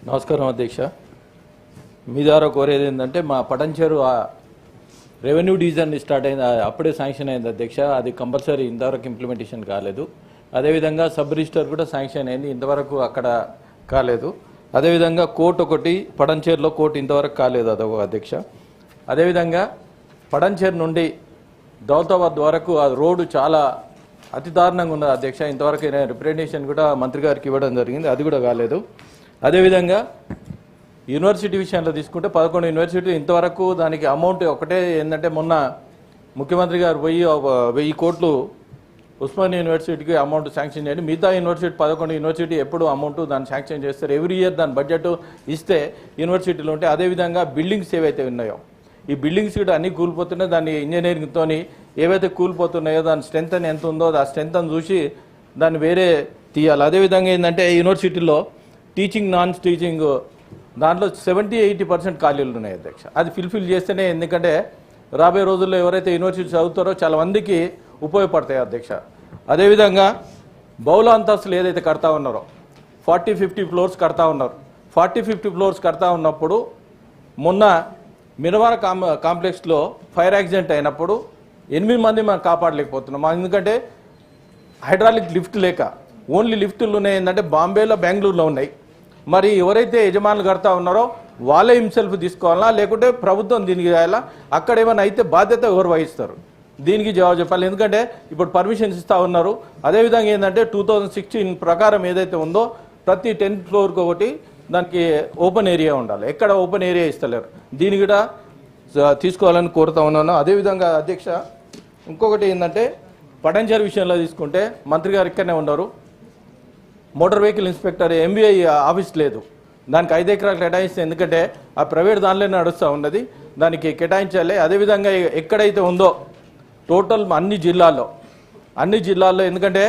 నమస్కారం అధ్యక్ష. మీ ద్వారా కోరేది ఏంటంటే మా పటంచేరు రెవెన్యూ డివిజన్ స్టార్ట్ అయింది, అప్పుడే శాంక్షన్ అయింది అధ్యక్ష. అది కంపల్సరీ ఇంతవరకు ఇంప్లిమెంటేషన్ కాలేదు. అదేవిధంగా సబ్ రిజిస్టర్ కూడా శాంక్షన్ అయింది, ఇంతవరకు అక్కడ కాలేదు. అదేవిధంగా కోర్టు ఒకటి పటంచేరులో కోర్టు ఇంతవరకు కాలేదు అదొక అధ్యక్ష. అదేవిధంగా పటంచేరు నుండి దౌలతాబాద్ వరకు ఆ రోడ్డు చాలా అతి దారుణంగా ఉన్నది అధ్యక్ష. ఇంతవరకు రిప్రజెంటేషన్ కూడా మంత్రి గారికి ఇవ్వడం జరిగింది, అది కూడా కాలేదు. అదేవిధంగా యూనివర్సిటీ విషయంలో తీసుకుంటే 11 యూనివర్సిటీ ఇంతవరకు దానికి అమౌంట్ ఒకటే ఏంటంటే మొన్న ముఖ్యమంత్రి గారు 1000 కోట్లు ఉస్మానియా యూనివర్సిటీకి అమౌంట్ శాంక్షన్ చేయండి. మిగతా యూనివర్సిటీ 11 యూనివర్సిటీ ఎప్పుడు అమౌంట్ దాన్ని శాంక్షన్ చేస్తారు, ఎవ్రీ ఇయర్ దాని బడ్జెట్ ఇస్తే యూనివర్సిటీలో ఉంటే. అదేవిధంగా బిల్డింగ్స్ ఏవైతే ఉన్నాయో ఈ బిల్డింగ్స్ కూడా అన్నీ కూలిపోతున్నాయి. దాన్ని ఇంజనీరింగ్తో ఏవైతే కూలిపోతున్నాయో దాని స్ట్రెంత్ అని ఎంత ఉందో ఆ స్ట్రెంత్ అని చూసి దాన్ని వేరే తీయాలి. అదేవిధంగా ఏంటంటే యూనివర్సిటీలో టీచింగ్ నాన్ టీచింగ్ దాంట్లో 70-80% ఖాళీలు ఉన్నాయి అధ్యక్ష. అది ఫిల్ఫిల్ చేస్తేనే, ఎందుకంటే రాబోయే రోజుల్లో ఎవరైతే యూనివర్సిటీ చదువుతారో చాలా మందికి ఉపయోగపడతాయి అధ్యక్ష. అదేవిధంగా బహుళ అంతస్తులు ఏదైతే కడతా ఉన్నారో 40-50 ఫ్లోర్స్ కడతా ఉన్నారు. 40-50 ఫ్లోర్స్ కడతా ఉన్నప్పుడు మొన్న మినవార కాంప్లెక్స్లో ఫైర్ యాక్సిడెంట్ అయినప్పుడు 8 మంది మనం కాపాడలేకపోతున్నాం. ఎందుకంటే హైడ్రాలిక్ లిఫ్ట్ లేక ఓన్లీ లిఫ్టులు ఉన్నాయి. ఏంటంటే బాంబేలో బెంగళూరులో ఉన్నాయి. మరి ఎవరైతే యజమానులు కడతా ఉన్నారో వాళ్ళే హిమ్సెల్ఫ్ తీసుకోవాలా, లేకుంటే ప్రభుత్వం దీనికి చేయాలా? అక్కడ ఏమైనా అయితే బాధ్యత ఎవరు వహిస్తారు? దీనికి జవాబు చెప్పాలి. ఎందుకంటే ఇప్పుడు పర్మిషన్స్ ఇస్తూ ఉన్నారు. అదేవిధంగా ఏంటంటే 2016 ప్రకారం ఏదైతే ఉందో ప్రతి 10th ఫ్లోర్కి ఒకటి దానికి ఓపెన్ ఏరియా ఉండాలి. ఎక్కడ ఓపెన్ ఏరియా ఇస్తలేరు. దీన్ని కూడా తీసుకోవాలని కోరుతా ఉన్నాను. అదేవిధంగా అధ్యక్ష ఇంకొకటి ఏంటంటే పటంచేరు విషయంలో తీసుకుంటే మంత్రి గారు ఇక్కడనే ఉన్నారు. Motor vehicle inspector MVI office లేదు, దానికి 5 ఎకరాలు కేటాయిస్తే, ఎందుకంటే ఆ ప్రైవేట్ దానిలోనే నడుస్తూ ఉన్నది, దానికి కేటాయించాలి. అదేవిధంగా ఎక్కడైతే ఉందో టోటల్ అన్ని జిల్లాల్లో ఎందుకంటే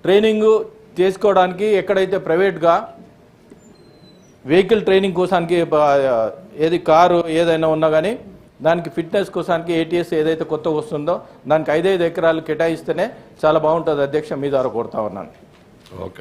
ట్రైనింగ్ చేసుకోవడానికి ఎక్కడైతే ప్రైవేట్గా వెహికల్ ట్రైనింగ్ కోసానికి ఏది కారు ఏదైనా ఉన్నా కానీ దానికి ఫిట్నెస్ కోసానికి ATS ఏదైతే కొత్తగా వస్తుందో దానికి 5 ఎకరాలు కేటాయిస్తేనే చాలా బాగుంటుంది అధ్యక్ష. మీ ద్వారా కోరుతా ఉన్నాను. ఓకే.